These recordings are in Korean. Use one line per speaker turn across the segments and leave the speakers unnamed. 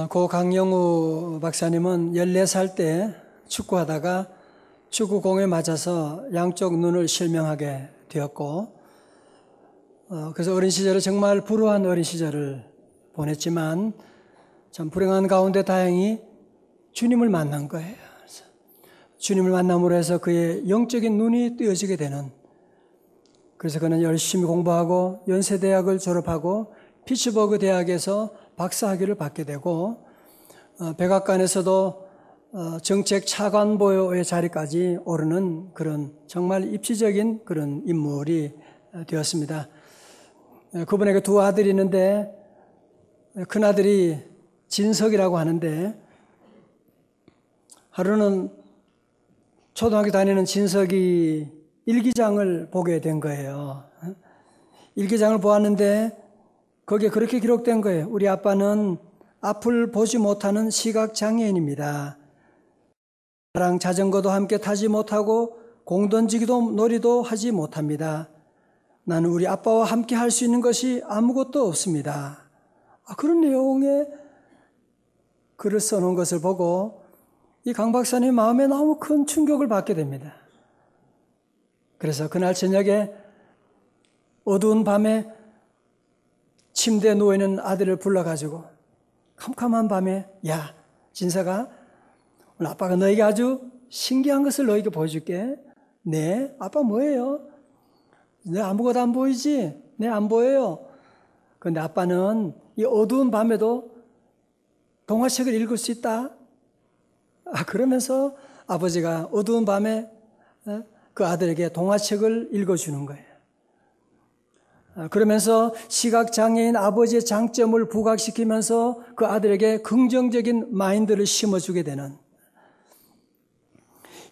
고 강영우 박사님은 14살 때 축구하다가 축구공에 맞아서 양쪽 눈을 실명하게 되었고, 그래서 어린 시절을 정말 불우한 어린 시절을 보냈지만 참 불행한 가운데 다행히 주님을 만난 거예요. 주님을 만남으로 해서 그의 영적인 눈이 뜨여지게 되는, 그래서 그는 열심히 공부하고 연세대학을 졸업하고 피츠버그 대학에서 박사학위를 받게 되고, 백악관에서도 정책 차관보의 자리까지 오르는 그런 정말 입지적인 그런 인물이 되었습니다. 그분에게 두 아들이 있는데, 큰아들이 진석이라고 하는데, 하루는 초등학교 다니는 진석이 일기장을 보게 된 거예요. 일기장을 보았는데 거기에 그렇게 기록된 거예요. 우리 아빠는 앞을 보지 못하는 시각장애인입니다. 나랑 자전거도 함께 타지 못하고 공 던지기도 놀이도 하지 못합니다. 나는 우리 아빠와 함께 할 수 있는 것이 아무것도 없습니다. 그런 내용의 글을 써놓은 것을 보고 이 강 박사님 마음에 너무 큰 충격을 받게 됩니다. 그래서 그날 저녁에 어두운 밤에 침대에 누워있는 아들을 불러가지고 캄캄한 밤에, 야 진석아, 오늘 아빠가 너에게 아주 신기한 것을 너에게 보여줄게. 네? 아빠 뭐예요? 네 아무것도 안 보이지? 네 안 보여요. 그런데 아빠는 이 어두운 밤에도 동화책을 읽을 수 있다. 그러면서 아버지가 어두운 밤에 그 아들에게 동화책을 읽어주는 거예요. 그러면서 시각장애인 아버지의 장점을 부각시키면서 그 아들에게 긍정적인 마인드를 심어주게 되는,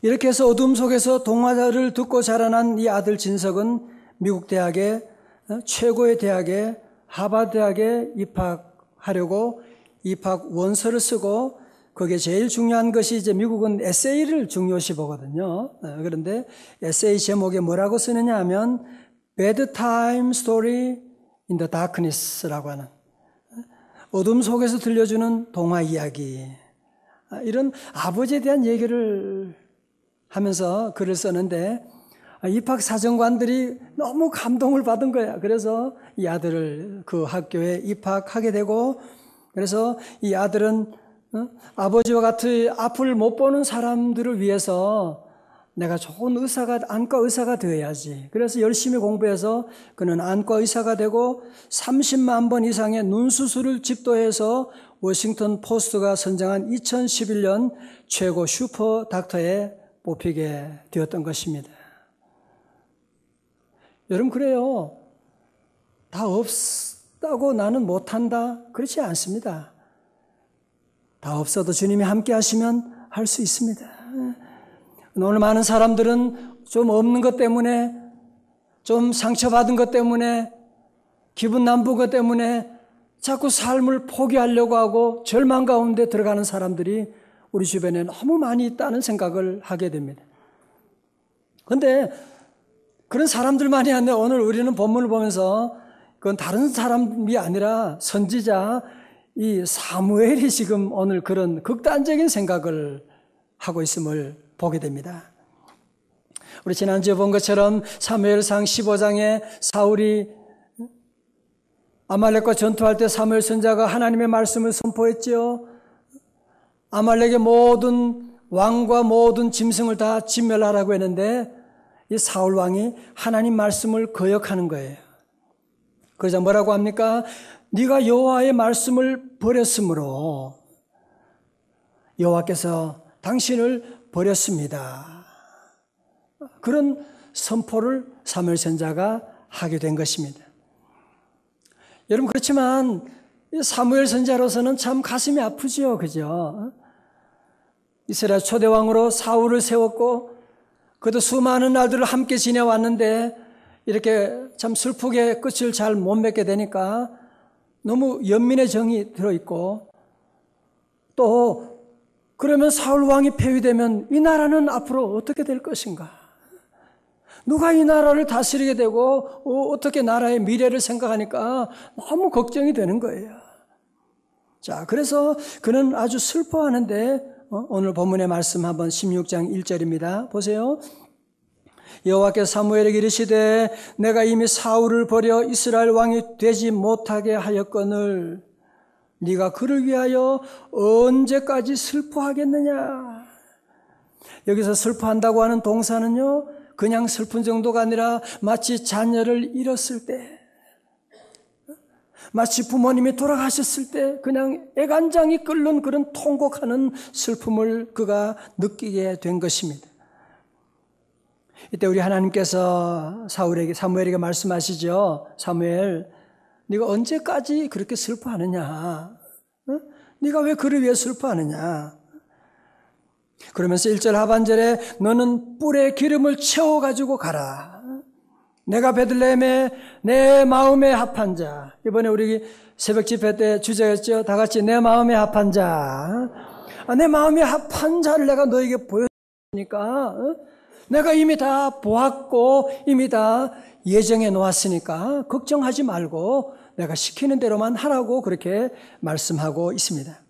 이렇게 해서 어둠 속에서 동화를 듣고 자라난 이 아들 진석은 미국 대학의 최고의 대학에 하버드 대학에 입학하려고 입학 원서를 쓰고, 거기에 제일 중요한 것이 이제 미국은 에세이를 중요시 보거든요. 그런데 에세이 제목에 뭐라고 쓰느냐 하면 Bedtime Story in the Darkness라고 하는, 어둠 속에서 들려주는 동화 이야기, 이런 아버지에 대한 얘기를 하면서 글을 썼는데, 입학 사정관들이 너무 감동을 받은 거야. 그래서 이 아들을 그 학교에 입학하게 되고, 그래서 이 아들은 아버지와 같이 앞을 못 보는 사람들을 위해서 내가 좋은 의사가, 안과 의사가 되어야지. 그래서 열심히 공부해서 그는 안과 의사가 되고 30만 번 이상의 눈 수술을 집도해서 워싱턴 포스트가 선정한 2011년 최고 슈퍼 닥터에 뽑히게 되었던 것입니다. 여러분, 그래요. 다 없다고 나는 못한다. 그렇지 않습니다. 다 없어도 주님이 함께 하시면 할 수 있습니다. 오늘 많은 사람들은 좀 없는 것 때문에, 좀 상처받은 것 때문에, 기분 나쁜 것 때문에 자꾸 삶을 포기하려고 하고 절망 가운데 들어가는 사람들이 우리 주변에 너무 많이 있다는 생각을 하게 됩니다. 그런데 그런 사람들만이 아니라 오늘 우리는 본문을 보면서 그건 다른 사람이 아니라 선지자 이 사무엘이 지금 오늘 그런 극단적인 생각을 하고 있음을 보게 됩니다. 우리 지난주에 본 것처럼 사무엘상 15장에 사울이 아말렉과 전투할 때 사무엘 선지자가 하나님의 말씀을 선포했지요. 아말렉의 모든 왕과 모든 짐승을 다 진멸하라고 했는데 이 사울 왕이 하나님 말씀을 거역하는 거예요. 그러자 뭐라고 합니까? 네가 여호와의 말씀을 버렸으므로 여호와께서 당신을 버렸습니다. 그런 선포를 사무엘 선지자가 하게 된 것입니다. 여러분, 그렇지만 사무엘 선지자로서는 참 가슴이 아프죠. 그죠? 이스라엘 초대왕으로 사울을 세웠고 그도 수많은 날들을 함께 지내왔는데 이렇게 참 슬프게 끝을 잘 못 맺게 되니까 너무 연민의 정이 들어있고, 또 그러면 사울 왕이 폐위되면 이 나라는 앞으로 어떻게 될 것인가? 누가 이 나라를 다스리게 되고 어떻게 나라의 미래를 생각하니까 너무 걱정이 되는 거예요. 자, 그래서 그는 아주 슬퍼하는데 오늘 본문의 말씀 한번 16장 1절입니다. 보세요. 여호와께서 사무엘에게 이르시되 내가 이미 사울을 버려 이스라엘 왕이 되지 못하게 하였거늘 네가 그를 위하여 언제까지 슬퍼하겠느냐. 여기서 슬퍼한다고 하는 동사는요, 그냥 슬픈 정도가 아니라 마치 자녀를 잃었을 때, 마치 부모님이 돌아가셨을 때 그냥 애간장이 끓는 그런 통곡하는 슬픔을 그가 느끼게 된 것입니다. 이때 우리 하나님께서 사무엘에게 말씀하시죠. 사무엘, 네가 언제까지 그렇게 슬퍼하느냐? 네가 왜 그를 위해 슬퍼하느냐? 그러면서 1절 하반절에 너는 뿔에 기름을 채워가지고 가라. 내가 베들레헴에 내 마음에 합한 자. 이번에 우리 새벽 집회 때 주제였죠. 다 같이 내 마음에 합한 자. 내 마음에 합한 자를 내가 너에게 보여주니까 내가 이미 다 보았고 이미 다 예정해 놓았으니까 걱정하지 말고 내가 시키는 대로만 하라고 그렇게 말씀하고 있습니다.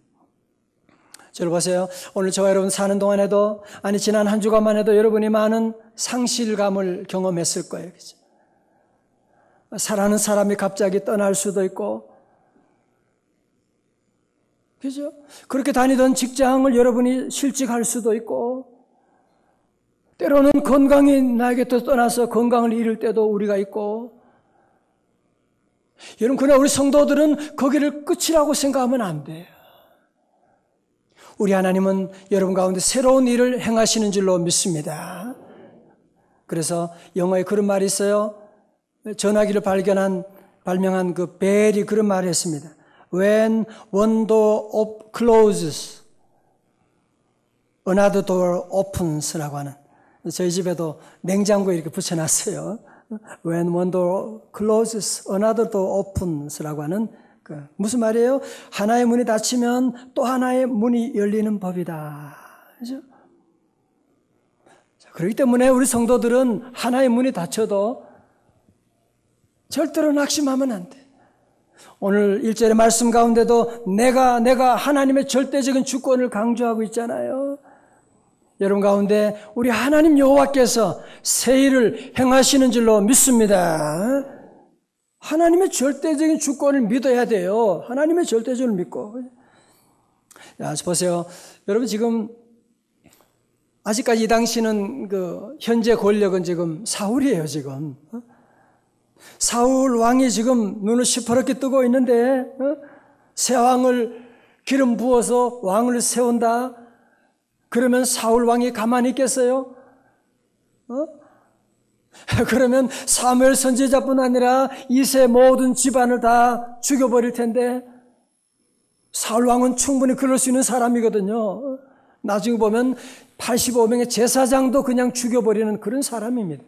저를 보세요. 오늘 저와 여러분 사는 동안에도, 아니 지난 한 주간만 해도 여러분이 많은 상실감을 경험했을 거예요. 그죠? 사랑하는 사람이 갑자기 떠날 수도 있고, 그죠? 그렇게 다니던 직장을 여러분이 실직할 수도 있고, 때로는 건강이 나에게서 떠나서 건강을 잃을 때도 우리가 있고, 여러분, 그러나 우리 성도들은 거기를 끝이라고 생각하면 안 돼요. 우리 하나님은 여러분 가운데 새로운 일을 행하시는 줄로 믿습니다. 그래서 영어에 그런 말이 있어요. 전화기를 발명한 그 벨이 그런 말을 했습니다. When one door closes, another door opens라고 하는, 저희 집에도 냉장고에 이렇게 붙여놨어요. When one door closes, another door opens라고 하는, 무슨 말이에요? 하나의 문이 닫히면 또 하나의 문이 열리는 법이다. 그죠? 그렇기 때문에 우리 성도들은 하나의 문이 닫혀도 절대로 낙심하면 안 돼. 오늘 1절의 말씀 가운데도 내가 하나님의 절대적인 주권을 강조하고 있잖아요. 여러분 가운데 우리 하나님 여호와께서 새 일을 행하시는 줄로 믿습니다. 하나님의 절대적인 주권을 믿어야 돼요. 하나님의 절대적을 믿고. 자, 보세요. 여러분 지금 아직까지 이 당시는 그 현재 권력은 지금 사울이에요, 지금. 사울 왕이 지금 눈을 시퍼렇게 뜨고 있는데, 새 왕을 기름 부어서 왕을 세운다. 그러면 사울 왕이 가만히 있겠어요? 그러면 사무엘 선지자뿐 아니라 이세 모든 집안을 다 죽여버릴 텐데, 사울 왕은 충분히 그럴 수 있는 사람이거든요. 나중에 보면 85명의 제사장도 그냥 죽여버리는 그런 사람입니다.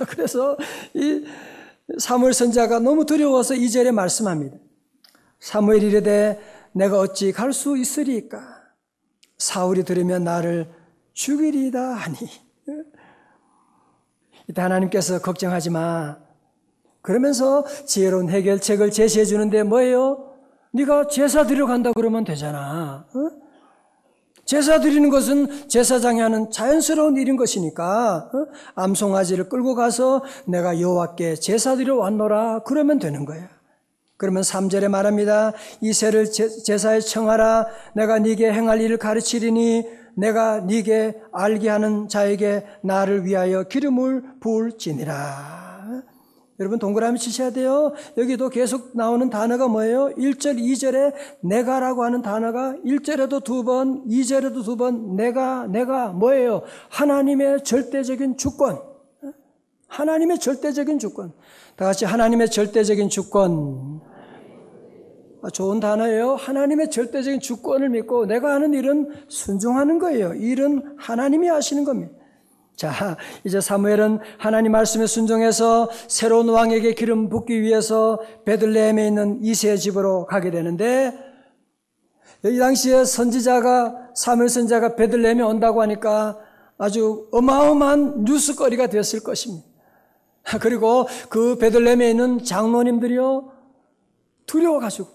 그래서 이 사무엘 선지자가 너무 두려워서 2절에 말씀합니다. 사무엘이 이르되 내가 어찌 갈 수 있으리까? 사울이 들으면 나를 죽이리이다 하니. 이때 하나님께서 걱정하지 마. 그러면서 지혜로운 해결책을 제시해 주는데 뭐예요? 네가 제사 드리러 간다 그러면 되잖아. 제사 드리는 것은 제사장이 하는 자연스러운 일인 것이니까 암송아지를 끌고 가서 내가 여호와께 제사 드리러 왔노라 그러면 되는 거야. 그러면 3절에 말합니다. 이새를 제사에 청하라. 내가 네게 행할 일을 가르치리니 내가 네게 알게 하는 자에게 나를 위하여 기름을 부을지니라. 여러분 동그라미 치셔야 돼요. 여기도 계속 나오는 단어가 뭐예요? 1절, 2절에 내가라고 하는 단어가 1절에도 2번, 2절에도 2번 내가 뭐예요? 하나님의 절대적인 주권. 하나님의 절대적인 주권. 다 같이 하나님의 절대적인 주권. 좋은 단어예요. 하나님의 절대적인 주권을 믿고 내가 하는 일은 순종하는 거예요. 일은 하나님이 하시는 겁니다. 자, 이제 사무엘은 하나님 말씀에 순종해서 새로운 왕에게 기름 붓기 위해서 베들레헴에 있는 이새의 집으로 가게 되는데, 이 당시에 사무엘 선지자가 베들레헴에 온다고 하니까 아주 어마어마한 뉴스거리가 되었을 것입니다. 그리고 그 베들레헴에 있는 장로님들이요 두려워가지고,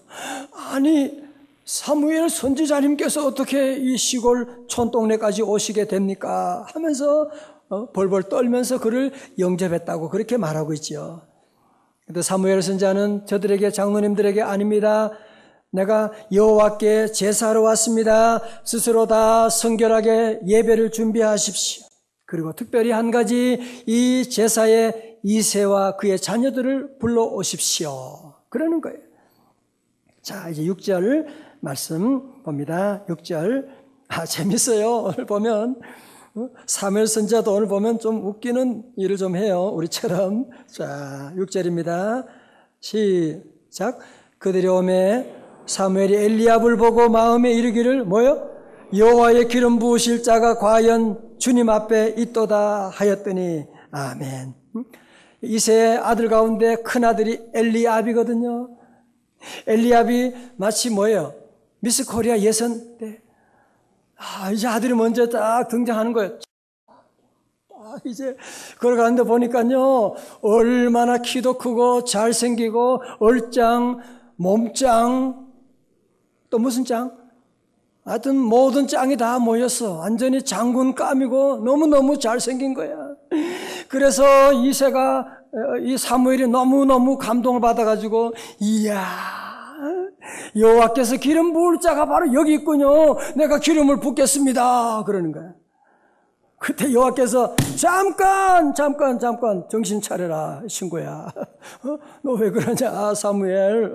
아니 사무엘 선지자님께서 어떻게 이 시골 촌동네까지 오시게 됩니까? 하면서 벌벌 떨면서 그를 영접했다고 그렇게 말하고 있죠. 근데 사무엘 선지자는 저들에게, 장로님들에게, 아닙니다, 내가 여호와께 제사하러 왔습니다, 스스로 다 성결하게 예배를 준비하십시오. 그리고 특별히 한 가지, 이 제사에 이새와 그의 자녀들을 불러오십시오, 그러는 거예요. 자, 이제 6절 말씀 봅니다. 6절. 재밌어요. 오늘 보면 사무엘 선지자도 오늘 보면 좀 웃기는 일을 좀 해요, 우리처럼. 자, 6절입니다. 시작. 그들이 오매 사무엘이 엘리압을 보고 마음에 이르기를, 뭐요? 여호와의 기름 부으실 자가 과연 주님 앞에 있도다 하였더니. 아멘. 이새의 아들 가운데 큰 아들이 엘리압이거든요. 엘리압이 마치 뭐예요? 미스 코리아 예선 때, 이제 아들이 먼저 딱 등장하는 거예요. 이제 걸어가는데 보니까요, 얼마나 키도 크고 잘생기고 얼짱, 몸짱, 또 무슨 짱? 하여튼 모든 짱이 다 모였어. 완전히 장군감이고 너무너무 잘생긴 거야. 그래서 이새가, 이 사무엘이 너무너무 감동을 받아가지고, 이야, 여호와께서 기름 부을 자가 바로 여기 있군요, 내가 기름을 붓겠습니다, 그러는 거야. 그때 여호와께서 잠깐 정신 차려라, 친구야. 너 왜 그러냐, 사무엘.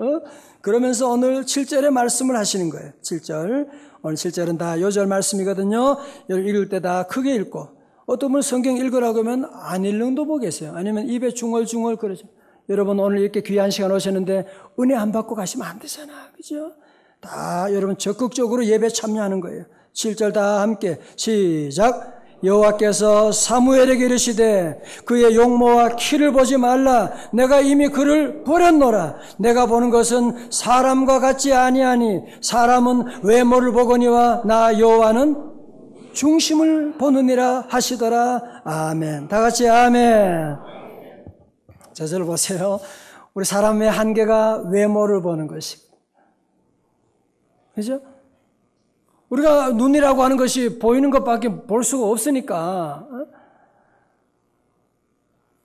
그러면서 오늘 7절의 말씀을 하시는 거예요. 7절. 오늘 7절은 다 요절 말씀이거든요. 읽을 때 다 크게 읽고, 어떤 분은 성경 읽으라고 하면 안 읽는 도 계세요. 아니면 입에 중얼중얼 그러죠. 여러분 오늘 이렇게 귀한 시간 오셨는데 은혜 안 받고 가시면 안 되잖아, 그죠? 다 여러분 적극적으로 예배 참여하는 거예요. 7절 다 함께 시작. 여호와께서 사무엘에게 이르시되 그의 용모와 키를 보지 말라, 내가 이미 그를 버렸노라. 내가 보는 것은 사람과 같지 아니하니 사람은 외모를 보거니와 나 여호와는 중심을 보느니라 하시더라. 아멘. 다 같이 아멘. 저절 보세요. 우리 사람의 한계가 외모를 보는 것이고, 그죠? 우리가 눈이라고 하는 것이 보이는 것밖에 볼 수가 없으니까,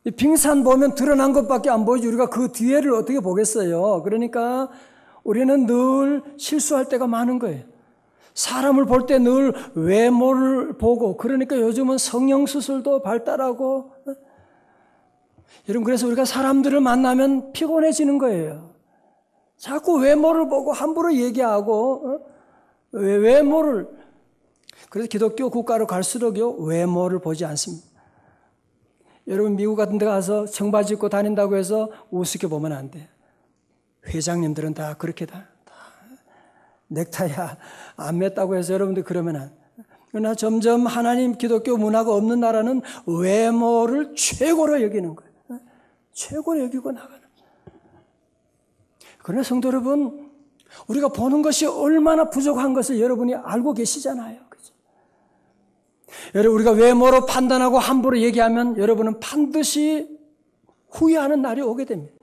이 빙산 보면 드러난 것밖에 안 보이지 우리가 그 뒤에를 어떻게 보겠어요? 그러니까 우리는 늘 실수할 때가 많은 거예요. 사람을 볼 때 늘 외모를 보고, 그러니까 요즘은 성형수술도 발달하고, 여러분, 그래서 우리가 사람들을 만나면 피곤해지는 거예요. 자꾸 외모를 보고 함부로 얘기하고, 외모를. 그래서 기독교 국가로 갈수록요, 외모를 보지 않습니다. 여러분, 미국 같은 데 가서 청바지 입고 다닌다고 해서 우습게 보면 안 돼요. 회장님들은 다 그렇게 다 넥타이 안 맸다고 해서 여러분들 그러면 안. 그러나 점점 하나님 기독교 문화가 없는 나라는 외모를 최고로 여기는 거예요. 최고로 여기고 나가는. 그러나 성도 여러분, 우리가 보는 것이 얼마나 부족한 것을 여러분이 알고 계시잖아요. 그죠? 여러분, 우리가 외모로 판단하고 함부로 얘기하면 여러분은 반드시 후회하는 날이 오게 됩니다.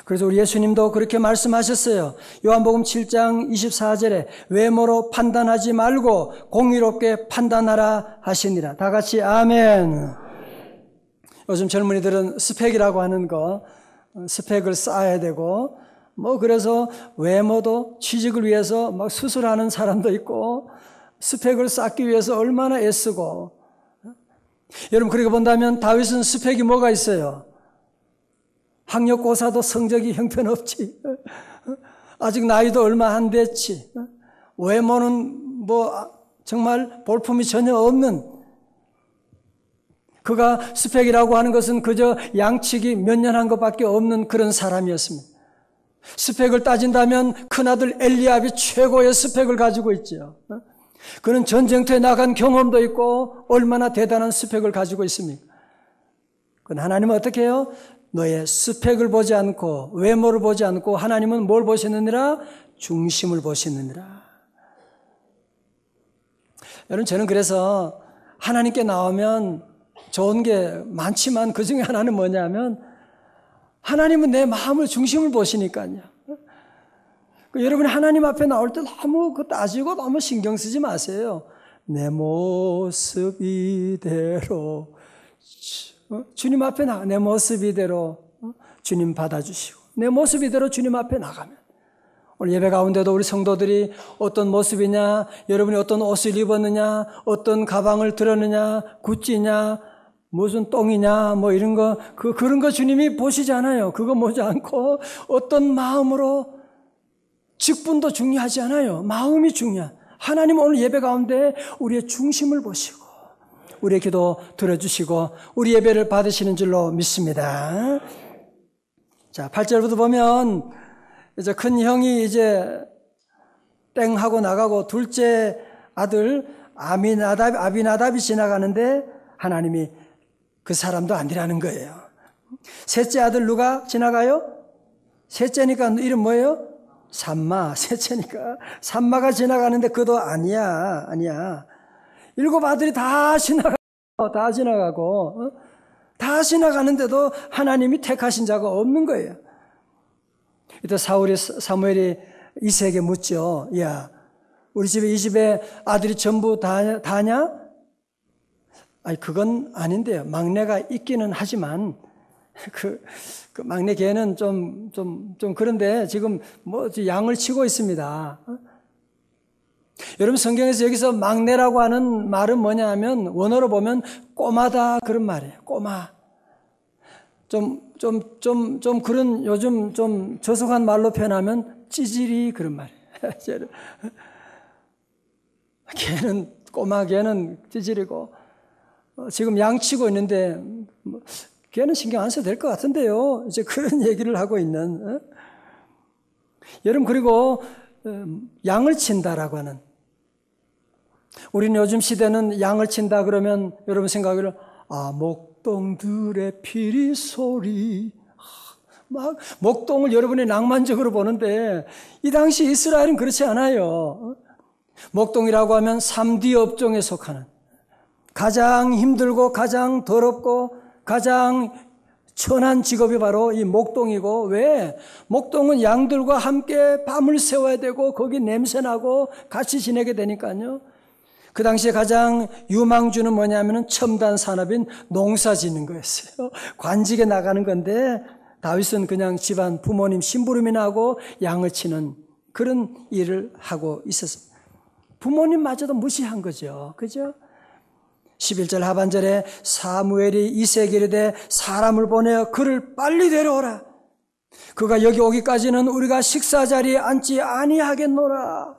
그래서 우리 예수님도 그렇게 말씀하셨어요. 요한복음 7장 24절에 외모로 판단하지 말고 공의롭게 판단하라 하시니라. 다 같이 아멘. 요즘 젊은이들은 스펙이라고 하는 거, 스펙을 쌓아야 되고, 그래서 외모도 취직을 위해서 막 수술하는 사람도 있고, 스펙을 쌓기 위해서 얼마나 애쓰고. 여러분, 그렇게 본다면 다윗은 스펙이 뭐가 있어요? 학력고사도 성적이 형편없지. 아직 나이도 얼마 안 됐지. 외모는 정말 볼품이 전혀 없는. 그가 스펙이라고 하는 것은 그저 양치기 몇 년 한 것밖에 없는 그런 사람이었습니다. 스펙을 따진다면 큰아들 엘리압이 최고의 스펙을 가지고 있죠. 그는 전쟁터에 나간 경험도 있고 얼마나 대단한 스펙을 가지고 있습니까? 그건 하나님은 어떻게 해요? 너의 스펙을 보지 않고 외모를 보지 않고 하나님은 뭘 보시느니라? 중심을 보시느니라. 여러분, 저는 그래서 하나님께 나오면 좋은 게 많지만 그 중에 하나는 뭐냐면 하나님은 내 마음을 중심을 보시니까요. 여러분이 하나님 앞에 나올 때 너무 따지고 너무 신경 쓰지 마세요. 내 모습 이대로 주님 앞에 내 모습 이대로 주님 받아주시고 내 모습 이대로 주님 앞에 나가면 오늘 예배 가운데도 우리 성도들이 어떤 모습이냐, 여러분이 어떤 옷을 입었느냐, 어떤 가방을 들었느냐, 구찌냐, 무슨 똥이냐, 뭐 이런 거, 그런 거 주님이 보시지 않아요. 그거 보지 않고 어떤 마음으로 직분도 중요하지 않아요. 마음이 중요한. 하나님 오늘 예배 가운데 우리의 중심을 보시고 우리의 기도 들어주시고 우리 예배를 받으시는 줄로 믿습니다. 자, 8절부터 보면 이제 큰 형이 이제 땡 하고 나가고 둘째 아들 아비나답이 지나가는데 하나님이 그 사람도 아니라는 거예요. 셋째 아들 누가 지나가요? 셋째니까 이름 뭐예요? 삼마. 셋째니까 삼마가 지나가는데 그도 아니야. 일곱 아들이 다 지나가고 다 지나가는데도 하나님이 택하신 자가 없는 거예요. 이때 사무엘이 이새에게 묻죠. 야, 우리 집에 이 집에 아들이 전부 다냐? 아니, 그건 아닌데요. 막내가 있기는 하지만 그 막내 개는 좀 그런데 지금 뭐 양을 치고 있습니다. 여러분 성경에서 여기서 막내라고 하는 말은 뭐냐 하면 원어로 보면 꼬마다 그런 말이에요. 꼬마. 좀 그런 요즘 좀 저속한 말로 표현하면 찌질이 그런 말이에요. 걔는 꼬마 걔는 찌질이고 지금 양치고 있는데 걔는 신경 안 써도 될 것 같은데요. 이제 그런 얘기를 하고 있는. 여러분 그리고 양을 친다라고 하는 우리는 요즘 시대는 양을 친다 그러면 여러분 생각을 목동들의 피리 소리 막 목동을 여러분이 낭만적으로 보는데 이 당시 이스라엘은 그렇지 않아요. 목동이라고 하면 3D 업종에 속하는 가장 힘들고 가장 더럽고 가장 천한 직업이 바로 이 목동이고 왜? 목동은 양들과 함께 밤을 새워야 되고 거기 냄새나고 같이 지내게 되니까요. 그 당시에 가장 유망주는 뭐냐면은 첨단 산업인 농사 짓는 거였어요. 관직에 나가는 건데 다윗은 그냥 집안 부모님 심부름이나 하고 양을 치는 그런 일을 하고 있었습니다. 부모님마저도 무시한 거죠. 그죠? 11절 하반절에 사무엘이 이새에게 이르되 사람을 보내어 그를 빨리 데려오라. 그가 여기 오기까지는 우리가 식사 자리에 앉지 아니하겠노라.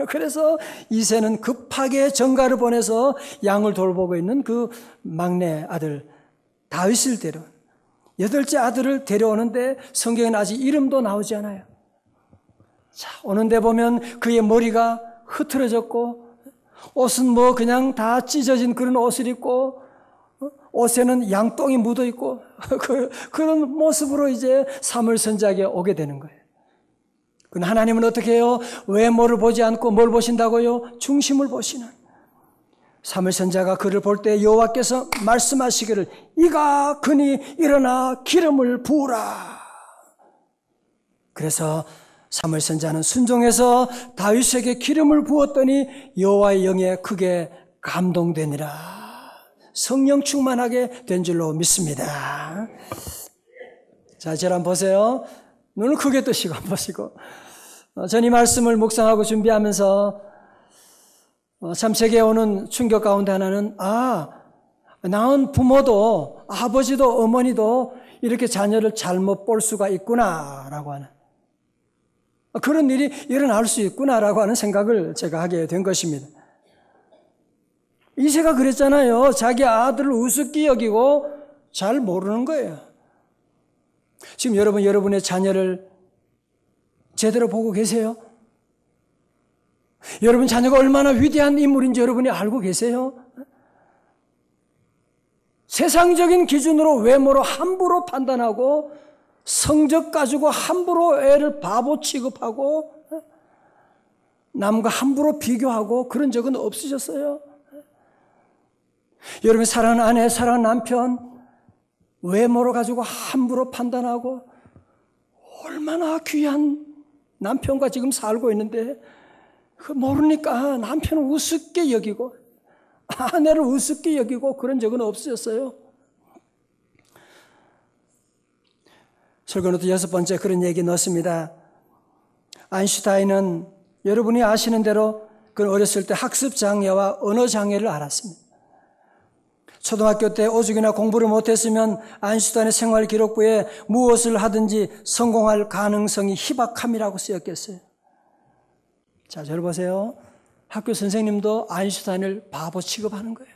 그래서 이새는 급하게 전가를 보내서 양을 돌보고 있는 그 막내 아들 다윗을 데려온 8째 아들을 데려오는데 성경에는 아직 이름도 나오지 않아요. 자, 오는데 보면 그의 머리가 흐트러졌고 옷은 뭐 그냥 다 찢어진 그런 옷을 입고 옷에는 양똥이 묻어 있고 그런 모습으로 이제 사무엘 선지자에게 오게 되는 거예요. 그런데 하나님은 어떻게 해요? 외모를 보지 않고 뭘 보신다고요? 중심을 보시는. 사무엘 선지자가 그를 볼 때 여호와께서 말씀하시기를 이가 그니 일어나 기름을 부으라. 그래서 사무엘 선지자는 순종해서 다윗에게 기름을 부었더니 여호와의 영에 크게 감동되니라. 성령 충만하게 된 줄로 믿습니다. 자, 저를 한번 보세요. 눈을 크게 뜨시고 한번 보시고. 전 이 말씀을 묵상하고 준비하면서 참 제게 오는 충격 가운데 하나는 낳은 부모도 아버지도 어머니도 이렇게 자녀를 잘못 볼 수가 있구나라고 하는 그런 일이 일어날 수 있구나라고 하는 생각을 제가 하게 된 것입니다. 이새가 그랬잖아요. 자기 아들을 우습게 여기고 잘 모르는 거예요. 지금 여러분의 자녀를 제대로 보고 계세요? 여러분 자녀가 얼마나 위대한 인물인지 여러분이 알고 계세요? 세상적인 기준으로 외모로 함부로 판단하고 성적 가지고 함부로 애를 바보 취급하고 남과 함부로 비교하고 그런 적은 없으셨어요? 여러분이 사랑하는 아내, 사랑하는 남편 외모로 가지고 함부로 판단하고 얼마나 귀한 남편과 지금 살고 있는데 모르니까 남편을 우습게 여기고 아내를 우습게 여기고 그런 적은 없으셨어요. 설교노트 6번째 그런 얘기 넣습니다. 아인슈타인은 여러분이 아시는 대로 그 어렸을 때 학습 장애와 언어 장애를 앓았습니다. 초등학교 때 오죽이나 공부를 못했으면 아인슈타인의 생활 기록부에 무엇을 하든지 성공할 가능성이 희박함이라고 쓰였겠어요. 자, 저를 보세요. 학교 선생님도 아인슈타인을 바보 취급하는 거예요.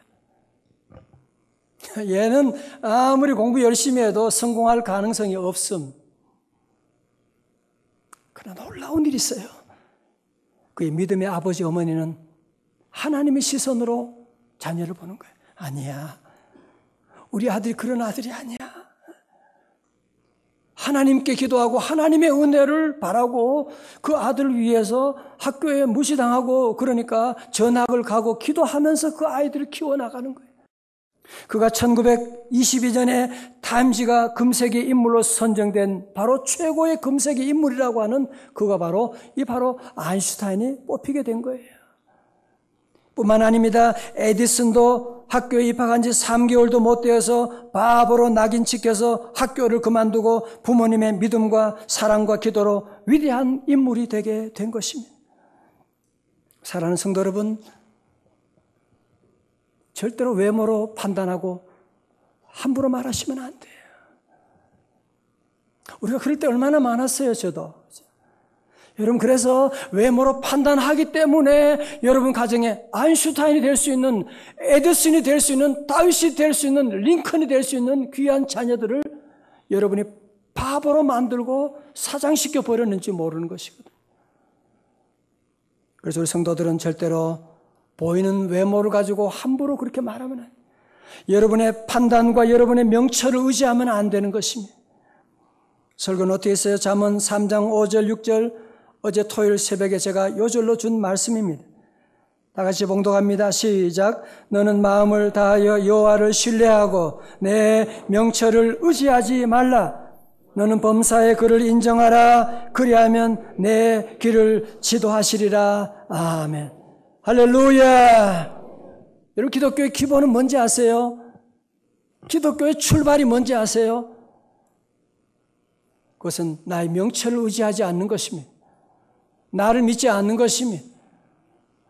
얘는 아무리 공부 열심히 해도 성공할 가능성이 없음. 그러나 놀라운 일이 있어요. 그의 믿음의 아버지 어머니는 하나님의 시선으로 자녀를 보는 거예요. 아니야. 우리 아들이 그런 아들이 아니야. 하나님께 기도하고 하나님의 은혜를 바라고 그 아들을 위해서 학교에 무시당하고 그러니까 전학을 가고 기도하면서 그 아이들을 키워나가는 거예요. 그가 1922년에 타임지가 금세기 인물로 선정된 바로 최고의 금세기 인물이라고 하는 그가 바로 아인슈타인이 뽑히게 된 거예요. 뿐만 아닙니다. 에디슨도 학교에 입학한 지 3개월도 못 되어서 바보로 낙인 찍혀서 학교를 그만두고 부모님의 믿음과 사랑과 기도로 위대한 인물이 되게 된 것입니다. 사랑하는 성도 여러분, 절대로 외모로 판단하고 함부로 말하시면 안 돼요. 우리가 그럴 때 얼마나 많았어요, 저도. 여러분, 그래서 외모로 판단하기 때문에 여러분 가정에 아인슈타인이 될 수 있는, 에디슨이 될 수 있는, 다윗이 될 수 있는, 링컨이 될 수 있는 귀한 자녀들을 여러분이 바보로 만들고 사장시켜 버렸는지 모르는 것이거든요. 그래서 우리 성도들은 절대로 보이는 외모를 가지고 함부로 그렇게 말하면 안 돼요. 여러분의 판단과 여러분의 명철을 의지하면 안 되는 것입니다. 설교는 어떻게 했어요? 잠언 3장 5절 6절 어제 토요일 새벽에 제가 요절로 준 말씀입니다. 다 같이 봉독합니다. 시작. 너는 마음을 다하여 여호와를 신뢰하고 내 명철을 의지하지 말라. 너는 범사의 그를 인정하라. 그리하면 내 길을 지도하시리라. 아멘. 할렐루야. 여러분, 기독교의 기본은 뭔지 아세요? 기독교의 출발이 뭔지 아세요? 그것은 나의 명철을 의지하지 않는 것입니다. 나를 믿지 않는 것입니다.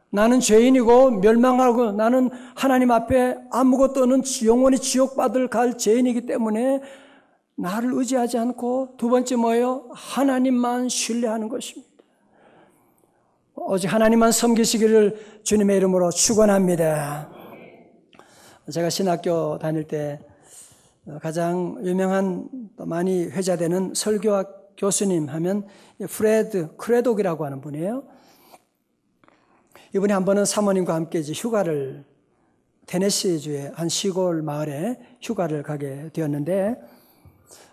나는 죄인이고 멸망하고 나는 하나님 앞에 아무것도 없는 영원히 지옥받을 갈 죄인이기 때문에 나를 의지하지 않고 두 번째 뭐예요? 하나님만 신뢰하는 것입니다. 오직 하나님만 섬기시기를 주님의 이름으로 축원합니다. 제가 신학교 다닐 때 가장 유명한 많이 회자되는 설교학 교수님 하면 프레드 크레독이라고 하는 분이에요. 이분이 한 번은 사모님과 함께 이제 휴가를 테네시주의 한 시골 마을에 휴가를 가게 되었는데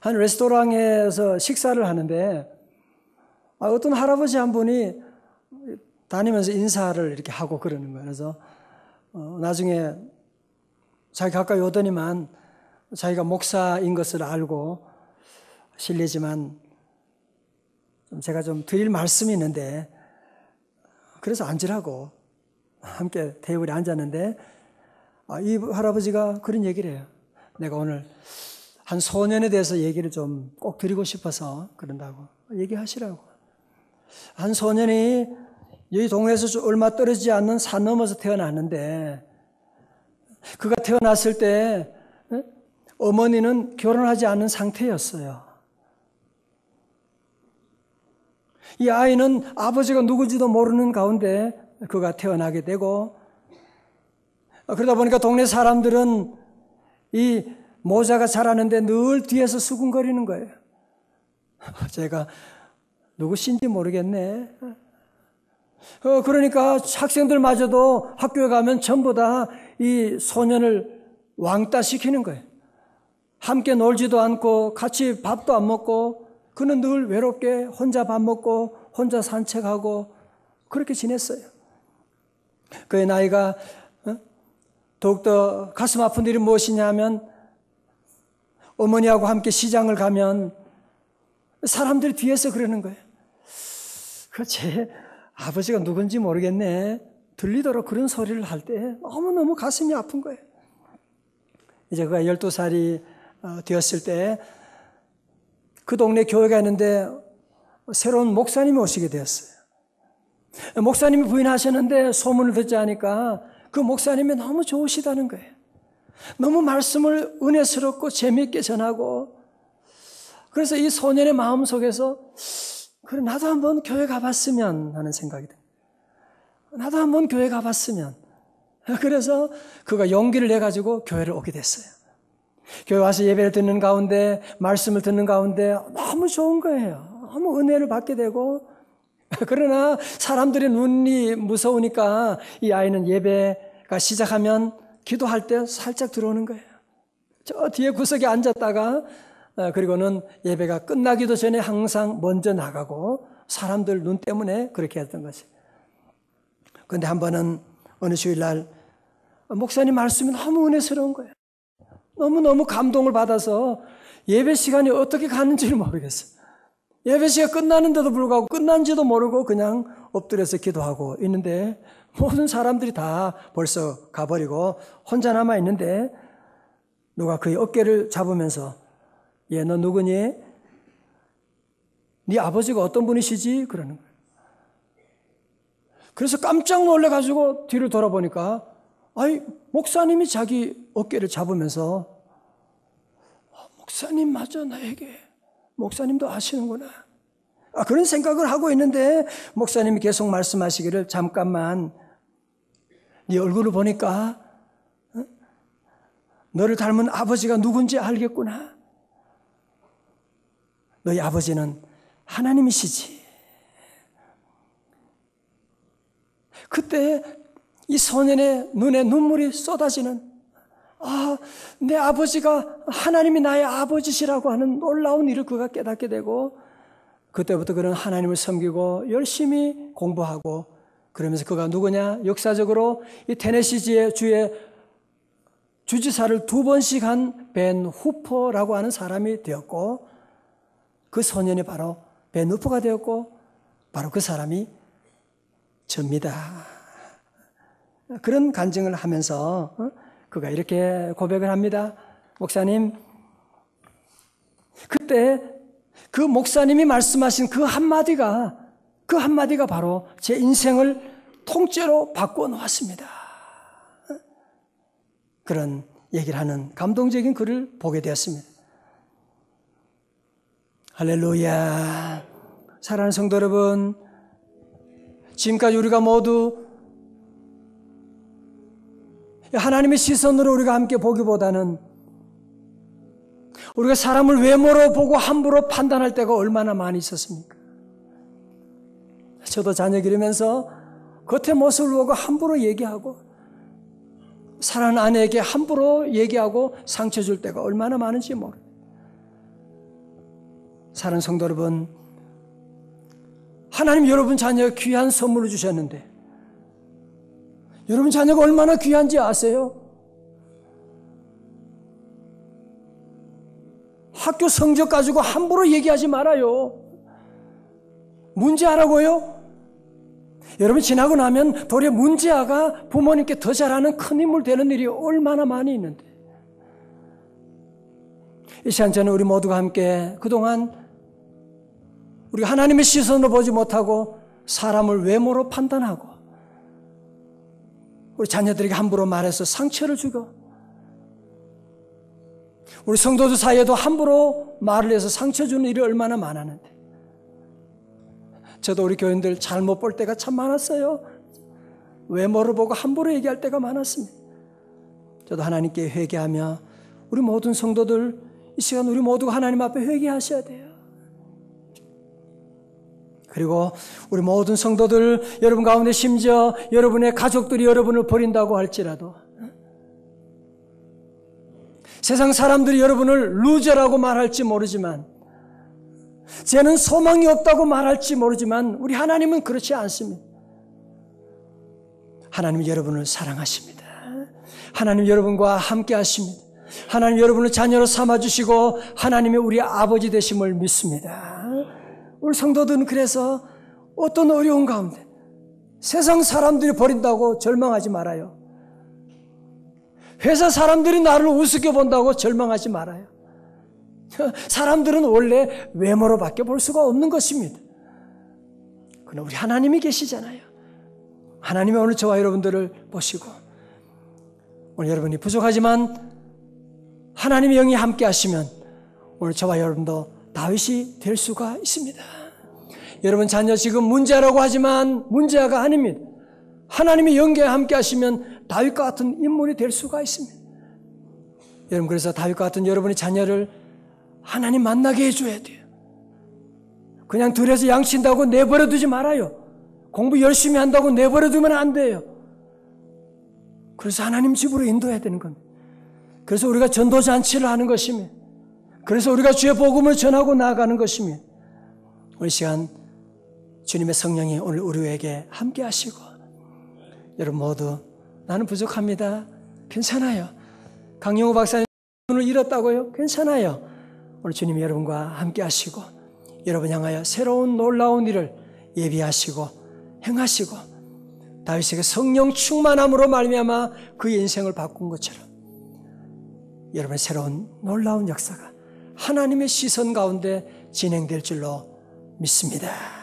한 레스토랑에서 식사를 하는데 어떤 할아버지 한 분이 다니면서 인사를 이렇게 하고 그러는 거예요. 그래서 나중에 자기 가까이 오더니만 자기가 목사인 것을 알고 실례지만 제가 좀 드릴 말씀이 있는데 그래서 앉으라고 함께 테이블에 앉았는데 이 할아버지가 그런 얘기를 해요. 내가 오늘 한 소년에 대해서 얘기를 좀 꼭 드리고 싶어서 그런다고 얘기하시라고. 한 소년이 여기 동네에서 얼마 떨어지지 않는 산 넘어서 태어났는데 그가 태어났을 때 어머니는 결혼하지 않은 상태였어요. 이 아이는 아버지가 누군지도 모르는 가운데 그가 태어나게 되고 그러다 보니까 동네 사람들은 이 모자가 자라는데 늘 뒤에서 수군거리는 거예요. 제가 누구신지 모르겠네. 그러니까 학생들마저도 학교에 가면 전부 다 이 소년을 왕따시키는 거예요. 함께 놀지도 않고 같이 밥도 안 먹고 그는 늘 외롭게 혼자 밥 먹고 혼자 산책하고 그렇게 지냈어요. 그의 나이가 더욱더 가슴 아픈 일이 무엇이냐 하면 어머니하고 함께 시장을 가면 사람들이 뒤에서 그러는 거예요. 제 아버지가 누군지 모르겠네. 들리도록 그런 소리를 할 때 너무너무 가슴이 아픈 거예요. 이제 그가 12살이 되었을 때 그 동네 교회가 있는데 새로운 목사님이 오시게 되었어요. 목사님이 부인하셨는데 소문을 듣지 않으니까 그 목사님이 너무 좋으시다는 거예요. 너무 말씀을 은혜스럽고 재미있게 전하고, 그래서 이 소년의 마음속에서 그래 나도 한번 교회 가봤으면 하는 생각이 듭니다. 나도 한번 교회 가봤으면. 그래서 그가 용기를 내가지고 교회를 오게 됐어요. 교회 와서 예배를 듣는 가운데, 말씀을 듣는 가운데 너무 좋은 거예요. 너무 은혜를 받게 되고, 그러나 사람들의 눈이 무서우니까 이 아이는 예배가 시작하면 기도할 때 살짝 들어오는 거예요. 저 뒤에 구석에 앉았다가 그리고는 예배가 끝나기도 전에 항상 먼저 나가고 사람들 눈 때문에 그렇게 했던 거지. 그런데 한 번은 어느 주일날 목사님 말씀이 너무 은혜스러운 거예요. 너무너무 감동을 받아서 예배 시간이 어떻게 가는지를 모르겠어요. 예배 시간 끝나는데도 불구하고 끝난지도 모르고 그냥 엎드려서 기도하고 있는데 모든 사람들이 다 벌써 가버리고 혼자 남아 있는데 누가 그의 어깨를 잡으면서 얘 너 누구니? 네 아버지가 어떤 분이시지? 그러는 거예요. 그래서 깜짝 놀라가지고 뒤를 돌아보니까 목사님이 자기 어깨를 잡으면서 목사님 맞아 나에게 목사님도 아시는구나. 그런 생각을 하고 있는데 목사님이 계속 말씀하시기를 잠깐만 네 얼굴을 보니까 너를 닮은 아버지가 누군지 알겠구나. 너희 아버지는 하나님이시지. 그때 이 소년의 눈에 눈물이 쏟아지는 내 아버지가 하나님이 나의 아버지시라고 하는 놀라운 일을 그가 깨닫게 되고 그때부터 그는 하나님을 섬기고 열심히 공부하고 그러면서 그가 누구냐? 역사적으로 이 테네시주의 주지사를 2번씩 한 벤 후퍼라고 하는 사람이 되었고 그 소년이 바로 벤 후퍼가 되었고 바로 그 사람이 접니다. 그런 간증을 하면서 그가 이렇게 고백을 합니다. 목사님, 그때 그 목사님이 말씀하신 그 한마디가 바로 제 인생을 통째로 바꿔 놓았습니다. 그런 얘기를 하는 감동적인 글을 보게 되었습니다. 할렐루야. 사랑하는 성도 여러분, 지금까지 우리가 모두 하나님의 시선으로 우리가 함께 보기보다는 우리가 사람을 외모로 보고 함부로 판단할 때가 얼마나 많이 있었습니까? 저도 자녀 기르면서 겉의 모습을 보고 함부로 얘기하고 사랑하는 아내에게 함부로 얘기하고 상처 줄 때가 얼마나 많은지 모릅니다. 사랑하는 성도 여러분, 하나님 여러분 자녀 귀한 선물을 주셨는데 여러분 자녀가 얼마나 귀한지 아세요? 학교 성적 가지고 함부로 얘기하지 말아요. 문제아라고요? 여러분 지나고 나면 도리어 문제아가 부모님께 더 잘하는 큰 인물 되는 일이 얼마나 많이 있는데 이 시간 저는 우리 모두가 함께 그동안 우리가 하나님의 시선으로 보지 못하고 사람을 외모로 판단하고 우리 자녀들에게 함부로 말해서 상처를 주고 우리 성도들 사이에도 함부로 말을 해서 상처 주는 일이 얼마나 많았는데 저도 우리 교인들 잘못 볼 때가 참 많았어요. 외모를 보고 함부로 얘기할 때가 많았습니다. 저도 하나님께 회개하며 우리 모든 성도들 이 시간 우리 모두가 하나님 앞에 회개하셔야 돼요. 그리고 우리 모든 성도들 여러분 가운데 심지어 여러분의 가족들이 여러분을 버린다고 할지라도 세상 사람들이 여러분을 루저라고 말할지 모르지만 쟤는 소망이 없다고 말할지 모르지만 우리 하나님은 그렇지 않습니다. 하나님은 여러분을 사랑하십니다. 하나님 여러분과 함께 하십니다. 하나님 여러분을 자녀로 삼아주시고 하나님이 우리 아버지 되심을 믿습니다. 우리 성도들은 그래서 어떤 어려운 가운데 세상 사람들이 버린다고 절망하지 말아요. 회사 사람들이 나를 우습게 본다고 절망하지 말아요. 사람들은 원래 외모로밖에 볼 수가 없는 것입니다. 그러나 우리 하나님이 계시잖아요. 하나님이 오늘 저와 여러분들을 보시고 오늘 여러분이 부족하지만 하나님의 영이 함께 하시면 오늘 저와 여러분도 다윗이 될 수가 있습니다. 여러분 자녀 지금 문제라고 하지만 문제가 아닙니다. 하나님의 영과 함께 하시면 다윗과 같은 인물이 될 수가 있습니다. 여러분 그래서 다윗과 같은 여러분의 자녀를 하나님 만나게 해줘야 돼요. 그냥 들에서 양친다고 내버려 두지 말아요. 공부 열심히 한다고 내버려 두면 안 돼요. 그래서 하나님 집으로 인도해야 되는 겁니다. 그래서 우리가 전도잔치를 하는 것입니다. 그래서 우리가 주의 복음을 전하고 나아가는 것입니다. 오늘 시간 주님의 성령이 오늘 우리에게 함께 하시고 여러분 모두 나는 부족합니다. 괜찮아요. 강영우 박사님 눈을 잃었다고요? 괜찮아요. 오늘 주님이 여러분과 함께 하시고 여러분 향하여 새로운 놀라운 일을 예비하시고 행하시고 다윗에게 성령 충만함으로 말미암아 그의 인생을 바꾼 것처럼 여러분의 새로운 놀라운 역사가 하나님의 시선 가운데 진행될 줄로 믿습니다.